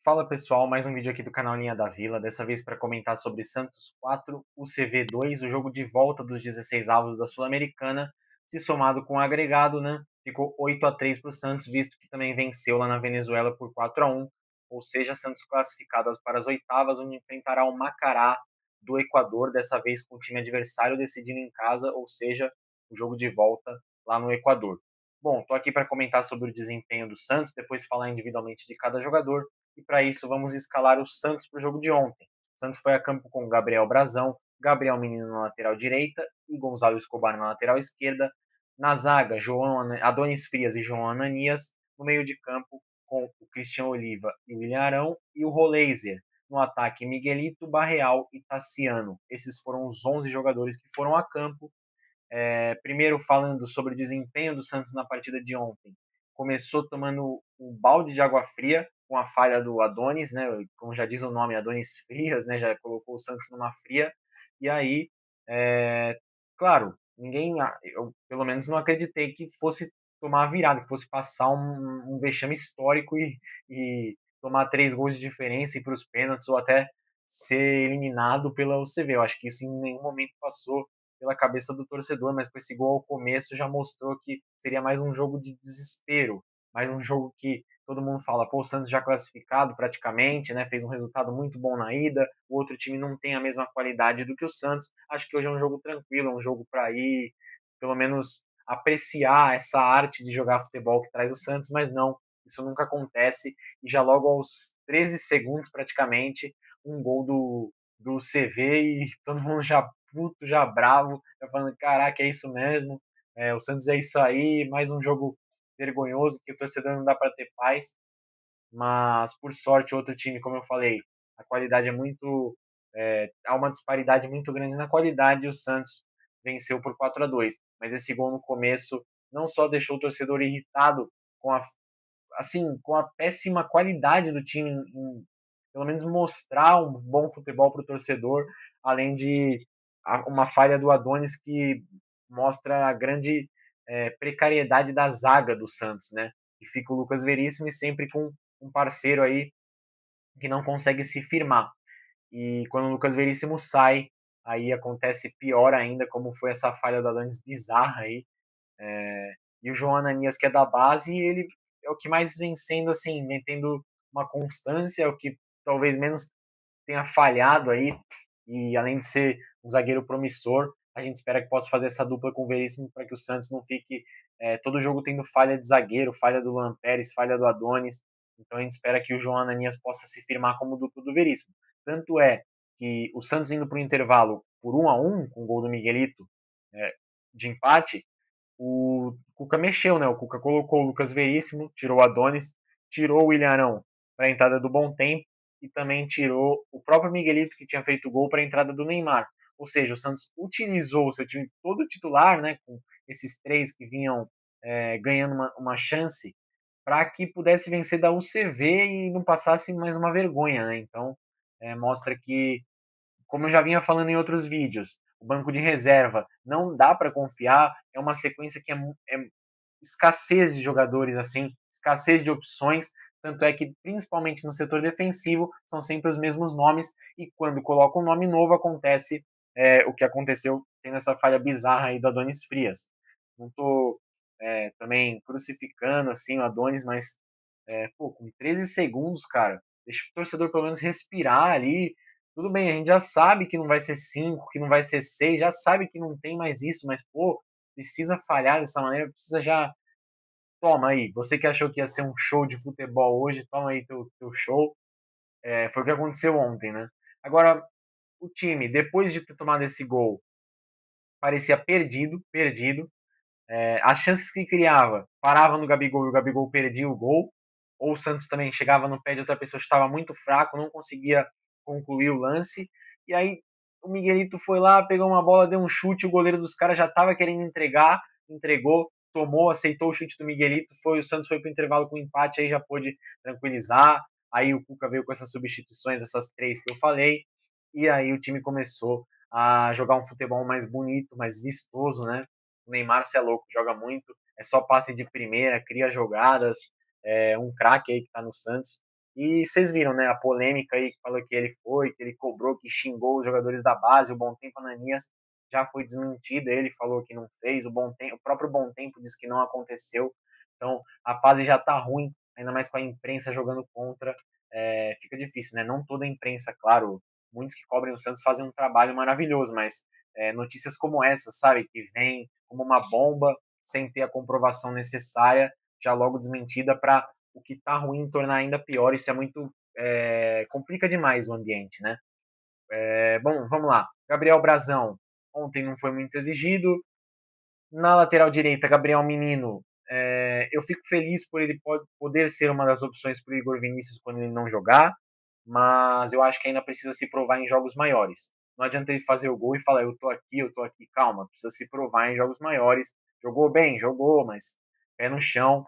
Fala pessoal, mais um vídeo aqui do canal Linha da Vila, dessa vez para comentar sobre Santos 4, UCV 2, o jogo de volta dos 16 avos da Sul-Americana, se somado com o agregado, né, ficou 8-3 para o Santos, visto que também venceu lá na Venezuela por 4-1, ou seja, Santos classificado para as oitavas, onde enfrentará o Macará do Equador, dessa vez com o time adversário decidindo em casa, ou seja, o jogo de volta lá no Equador. Bom, estou aqui para comentar sobre o desempenho do Santos, depois falar individualmente de cada jogador, e para isso vamos escalar o Santos para o jogo de ontem. O Santos foi a campo com Gabriel Brazão, Gabriel Menino na lateral direita e Gonzalo Escobar na lateral esquerda. Na zaga, Adonis Frias e João Ananias. No meio de campo, com o Cristian Oliva e o William Arão. E o Roleiser. No ataque, Miguelito, Barreal e Tassiano. Esses foram os 11 jogadores que foram a campo. Primeiro, falando sobre o desempenho do Santos na partida de ontem. Começou tomando um balde de água fria com a falha do Adonis, né? Como já diz o nome, Adonis Frias, né? Já colocou o Santos numa fria. E aí, claro, eu pelo menos não acreditei que fosse tomar a virada, que fosse passar um vexame histórico e tomar 3 gols de diferença e ir para os pênaltis ou até ser eliminado pela UCV. Eu acho que isso em nenhum momento passou pela cabeça do torcedor, mas com esse gol ao começo já mostrou que seria mais um jogo de desespero, mais um jogo que todo mundo fala, pô, o Santos já classificado praticamente, né, fez um resultado muito bom na ida, o outro time não tem a mesma qualidade do que o Santos, acho que hoje é um jogo tranquilo, é um jogo para ir, pelo menos apreciar essa arte de jogar futebol que traz o Santos, mas não, isso nunca acontece, e já logo aos 13 segundos praticamente, um gol do CV e todo mundo já puto, já bravo, já falando, caraca, é isso mesmo, o Santos é isso aí, mais um jogo vergonhoso que o torcedor não dá para ter paz, mas por sorte outro time, como eu falei, a qualidade é muito, há uma disparidade muito grande na qualidade e o Santos venceu por 4-2, mas esse gol no começo não só deixou o torcedor irritado com a com a péssima qualidade do time pelo menos mostrar um bom futebol para o torcedor, além de uma falha do Adonis que mostra a grande precariedade da zaga do Santos, né? E fica o Lucas Veríssimo e sempre com um parceiro aí que não consegue se firmar. E quando o Lucas Veríssimo sai, aí acontece pior ainda, como foi essa falha do Adonis bizarra aí, e o João Ananias, que é da base, ele é o que mais vem sendo, assim, vem tendo uma constância, é o que talvez menos tenha falhado aí. E além de ser um zagueiro promissor, a gente espera que possa fazer essa dupla com o Veríssimo para que o Santos não fique todo jogo tendo falha de zagueiro, falha do Luan Pérez, falha do Adonis. Então a gente espera que o João Ananias possa se firmar como duplo do Veríssimo. Tanto é que o Santos indo para o intervalo por 1-1, com o gol do Miguelito de empate, o Cuca mexeu, né? O Cuca colocou o Lucas Veríssimo, tirou o Adonis, tirou o Ilharão para a entrada do Bom Tempo e também tirou o próprio Miguelito, que tinha feito gol, para a entrada do Neymar. Ou seja, o Santos utilizou o seu time todo titular, né? Com esses três que vinham ganhando uma chance para que pudesse vencer da UCV e não passasse mais uma vergonha, né? Então, mostra que como eu já vinha falando em outros vídeos, o banco de reserva não dá para confiar, é uma sequência que é escassez de jogadores, assim, escassez de opções, tanto é que, principalmente no setor defensivo, são sempre os mesmos nomes, e quando coloca um nome novo, acontece o que aconteceu tendo essa falha bizarra aí do Adonis Frias. Não estou também crucificando assim o Adonis, mas pô, com 13 segundos, cara, deixa o torcedor pelo menos respirar ali. Tudo bem, a gente já sabe que não vai ser 5, que não vai ser 6, já sabe que não tem mais isso, mas, pô, precisa falhar dessa maneira, precisa já. Toma aí, você que achou que ia ser um show de futebol hoje, toma aí teu show. Foi o que aconteceu ontem, né? Agora, o time, depois de ter tomado esse gol, parecia perdido, perdido. As chances que criava, parava no Gabigol e o Gabigol perdia o gol, ou o Santos também chegava no pé de outra pessoa que estava muito fraco, não conseguia concluir o lance, e aí o Miguelito foi lá, pegou uma bola, deu um chute, o goleiro dos caras já estava querendo entregar, entregou, tomou, aceitou o chute do Miguelito, o Santos foi para o intervalo com empate, aí já pôde tranquilizar, aí o Cuca veio com essas substituições, essas 3 que eu falei, e aí o time começou a jogar um futebol mais bonito, mais vistoso, né? O Neymar, você é louco, joga muito, é só passe de primeira, cria jogadas, um craque aí que tá no Santos. E vocês viram, né, a polêmica aí que falou que ele foi, que ele cobrou, que xingou os jogadores da base, o Bom Tempo Ananias já foi desmentido, ele falou que não fez, o próprio Bom Tempo disse que não aconteceu. Então, a fase já tá ruim, ainda mais com a imprensa jogando contra, fica difícil, né? Não toda a imprensa, claro, muitos que cobrem o Santos fazem um trabalho maravilhoso, mas notícias como essa, sabe, que vem como uma bomba, sem ter a comprovação necessária, já logo desmentida para o que tá ruim tornar ainda pior. Isso é muito complica demais o ambiente, né? Bom, vamos lá. Gabriel Brazão ontem não foi muito exigido. Na lateral direita, Gabriel Menino. Eu fico feliz por ele poder ser uma das opções para o Igor Vinícius quando ele não jogar, mas eu acho que ainda precisa se provar em jogos maiores. Não adianta ele fazer o gol e falar, eu tô aqui, calma, precisa se provar em jogos maiores. Jogou bem, jogou, mas pé no chão.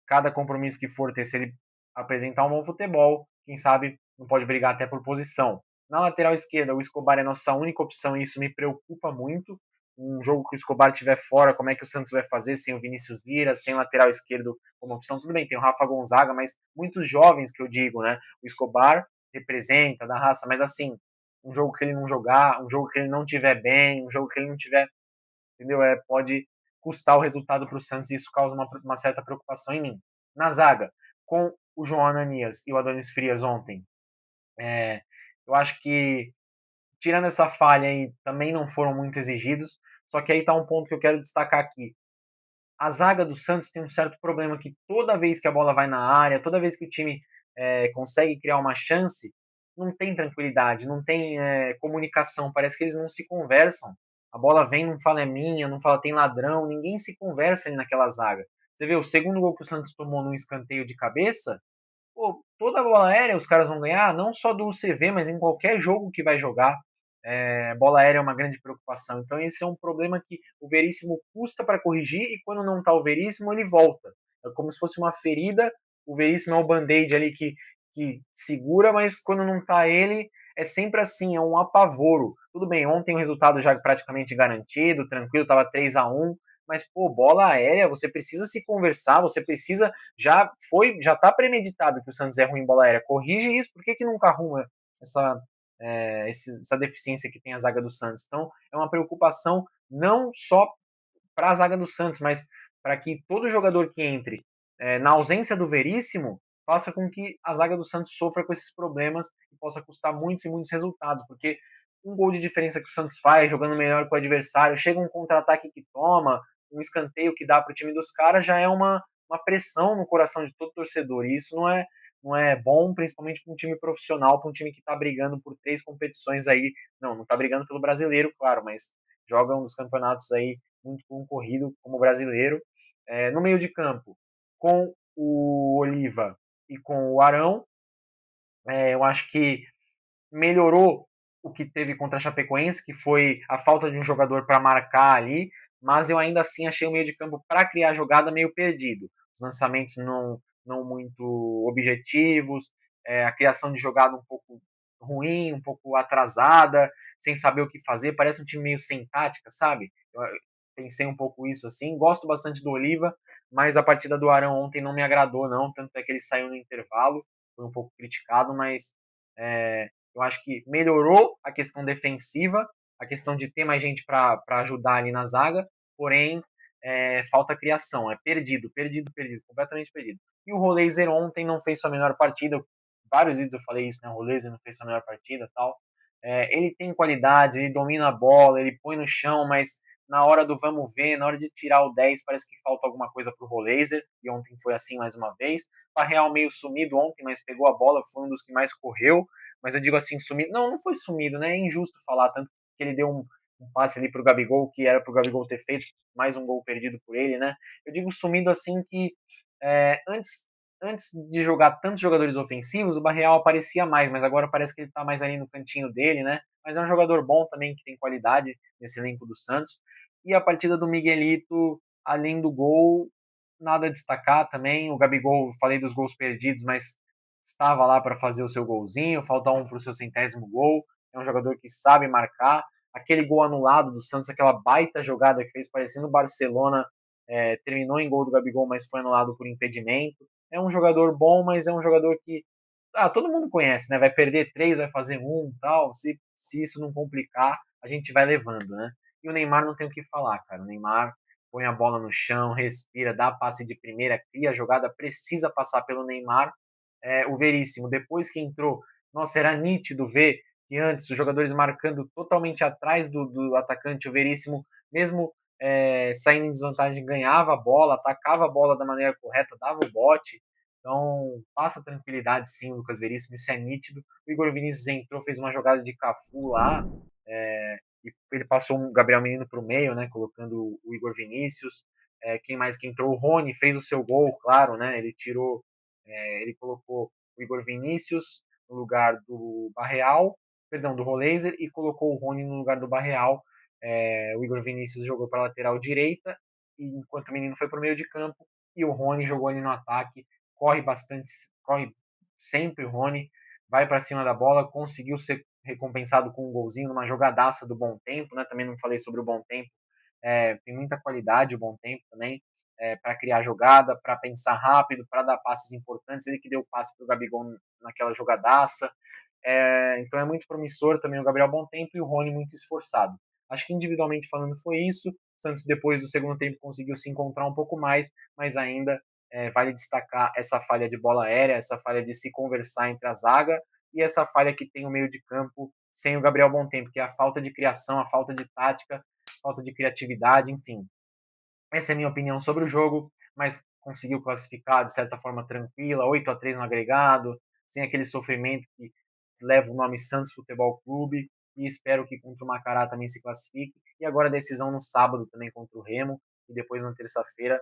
Cada compromisso que for ter, se ele apresentar um bom futebol, quem sabe não pode brigar até por posição. Na lateral esquerda, o Escobar é nossa única opção e isso me preocupa muito. Um jogo que o Escobar estiver fora, como é que o Santos vai fazer sem o Vinícius Lira, sem o lateral esquerdo como opção? Tudo bem, tem o Rafa Gonzaga, mas muitos jovens que eu digo, né? O Escobar representa da raça, mas assim, um jogo que ele não jogar, um jogo que ele não tiver bem, um jogo que ele não tiver, entendeu? Pode custar o resultado para o Santos e isso causa uma certa preocupação em mim. Na zaga, com o João Ananias e o Adonis Frias ontem, eu acho que tirando essa falha aí, também não foram muito exigidos. Só que aí tá um ponto que eu quero destacar aqui. A zaga do Santos tem um certo problema que toda vez que a bola vai na área, toda vez que o time consegue criar uma chance, não tem tranquilidade, não tem comunicação, parece que eles não se conversam. A bola vem, não fala é minha, não fala tem ladrão, ninguém se conversa ali naquela zaga. Você vê, o segundo gol que o Santos tomou no escanteio de cabeça, pô, toda bola aérea os caras vão ganhar, não só do UCV, mas em qualquer jogo que vai jogar. Bola aérea é uma grande preocupação. Então, esse é um problema que o Veríssimo custa para corrigir e quando não está o Veríssimo, ele volta. É como se fosse uma ferida. O Veríssimo é o band-aid ali que segura, mas quando não está ele, é sempre assim, é um apavoro. Tudo bem, ontem o resultado já praticamente garantido, tranquilo, estava 3-1, mas pô, bola aérea, você precisa se conversar, você precisa já tá premeditado que o Santos é ruim em bola aérea. Corrige isso, por que nunca arruma essa essa deficiência que tem a zaga do Santos? Então, é uma preocupação não só para a zaga do Santos, mas para que todo jogador que entre na ausência do Veríssimo faça com que a zaga do Santos sofra com esses problemas e possa custar muitos e muitos resultados, porque um gol de diferença que o Santos faz, jogando melhor com o adversário, chega um contra-ataque que toma, um escanteio que dá para o time dos caras, já é uma pressão no coração de todo torcedor, e isso não é bom, principalmente para um time profissional, para um time que está brigando por 3 competições aí, não está brigando pelo brasileiro, claro, mas joga um dos campeonatos aí muito concorrido como brasileiro. No meio de campo, com o Oliva e com o Arão, eu acho que melhorou o que teve contra a Chapecoense, que foi a falta de um jogador para marcar ali, mas eu ainda assim achei o meio de campo para criar jogada meio perdido. Os lançamentos não muito objetivos, a criação de jogada um pouco ruim, um pouco atrasada, sem saber o que fazer, parece um time meio sem tática, sabe? Eu pensei um pouco isso assim. Gosto bastante do Oliva, mas a partida do Arão ontem não me agradou, não. Tanto é que ele saiu no intervalo, foi um pouco criticado, mas eu acho que melhorou a questão defensiva, a questão de ter mais gente para ajudar ali na zaga, porém falta criação, é perdido, perdido, perdido, completamente perdido. E o Roleiser ontem não fez sua melhor partida, vários vídeos eu falei isso, né? O Roleiser não fez sua melhor partida, tal. Ele tem qualidade, ele domina a bola, ele põe no chão, mas na hora do vamos ver, na hora de tirar o 10, parece que falta alguma coisa pro Roleiser, e ontem foi assim mais uma vez. Real meio sumido ontem, mas pegou a bola, foi um dos que mais correu, mas eu digo assim, sumido, não foi sumido, né? É injusto falar, tanto que ele deu um passe ali pro Gabigol, que era pro Gabigol ter feito, mais um gol perdido por ele, né? Eu digo sumido assim que antes de jogar tantos jogadores ofensivos, o Barreal aparecia mais, mas agora parece que ele tá mais ali no cantinho dele, né? Mas é um jogador bom também, que tem qualidade nesse elenco do Santos. E a partida do Miguelito, além do gol, nada a destacar também. O Gabigol, falei dos gols perdidos, mas estava lá para fazer o seu golzinho, falta um para o seu 100º gol. É um jogador que sabe marcar. Aquele gol anulado do Santos, aquela baita jogada que fez parecendo o Barcelona, terminou em gol do Gabigol, mas foi anulado por impedimento. É um jogador bom, mas é um jogador que todo mundo conhece, né? Vai perder 3, vai fazer um, tal. Se isso não complicar, a gente vai levando, né? E o Neymar não tem o que falar, cara. O Neymar põe a bola no chão, respira, dá passe de primeira, cria a jogada, precisa passar pelo Neymar. O Veríssimo, depois que entrou, nossa, era nítido ver que antes os jogadores marcando totalmente atrás do atacante, o Veríssimo, mesmo saindo em desvantagem, ganhava a bola, atacava a bola da maneira correta, dava o bote. Então, passa tranquilidade sim, o Lucas Veríssimo, isso é nítido. O Igor Vinícius entrou, fez uma jogada de Cafu lá, e ele passou o Gabriel Menino para o meio, né, colocando o Igor Vinícius. Quem mais que entrou? O Rony fez o seu gol, claro, né, ele colocou o Igor Vinícius no lugar do Barreal, perdão, do Roleiser, e colocou o Rony no lugar do Barreal. O Igor Vinícius jogou para a lateral direita, enquanto o menino foi para o meio de campo, e o Rony jogou ali no ataque, corre bastante, corre sempre o Rony, vai para cima da bola, conseguiu ser recompensado com um golzinho, numa jogadaça do Bom Tempo, né? Também não falei sobre o Bom Tempo, tem muita qualidade o Bom Tempo também, para criar jogada, para pensar rápido, para dar passes importantes. Ele que deu o passe para o Gabigol naquela jogadaça. Então é muito promissor também o Gabriel Bom Tempo e o Rony muito esforçado. Acho que individualmente falando foi isso. O Santos depois do segundo tempo conseguiu se encontrar um pouco mais, mas ainda vale destacar essa falha de bola aérea, essa falha de se conversar entre a zaga e essa falha que tem o meio de campo sem o Gabriel Bom Tempo, que é a falta de criação, a falta de tática, falta de criatividade, enfim. Essa é a minha opinião sobre o jogo, mas conseguiu classificar de certa forma tranquila, 8-3 no agregado, sem aquele sofrimento que leva o nome Santos Futebol Clube, e espero que contra o Macará também se classifique. E agora a decisão no sábado também contra o Remo, e depois na terça-feira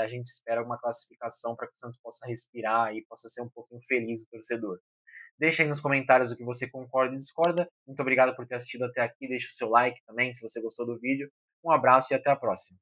a gente espera uma classificação para que o Santos possa respirar e possa ser um pouquinho feliz o torcedor. Deixa aí nos comentários o que você concorda e discorda. Muito obrigado por ter assistido até aqui. Deixa o seu like também se você gostou do vídeo. Um abraço e até a próxima.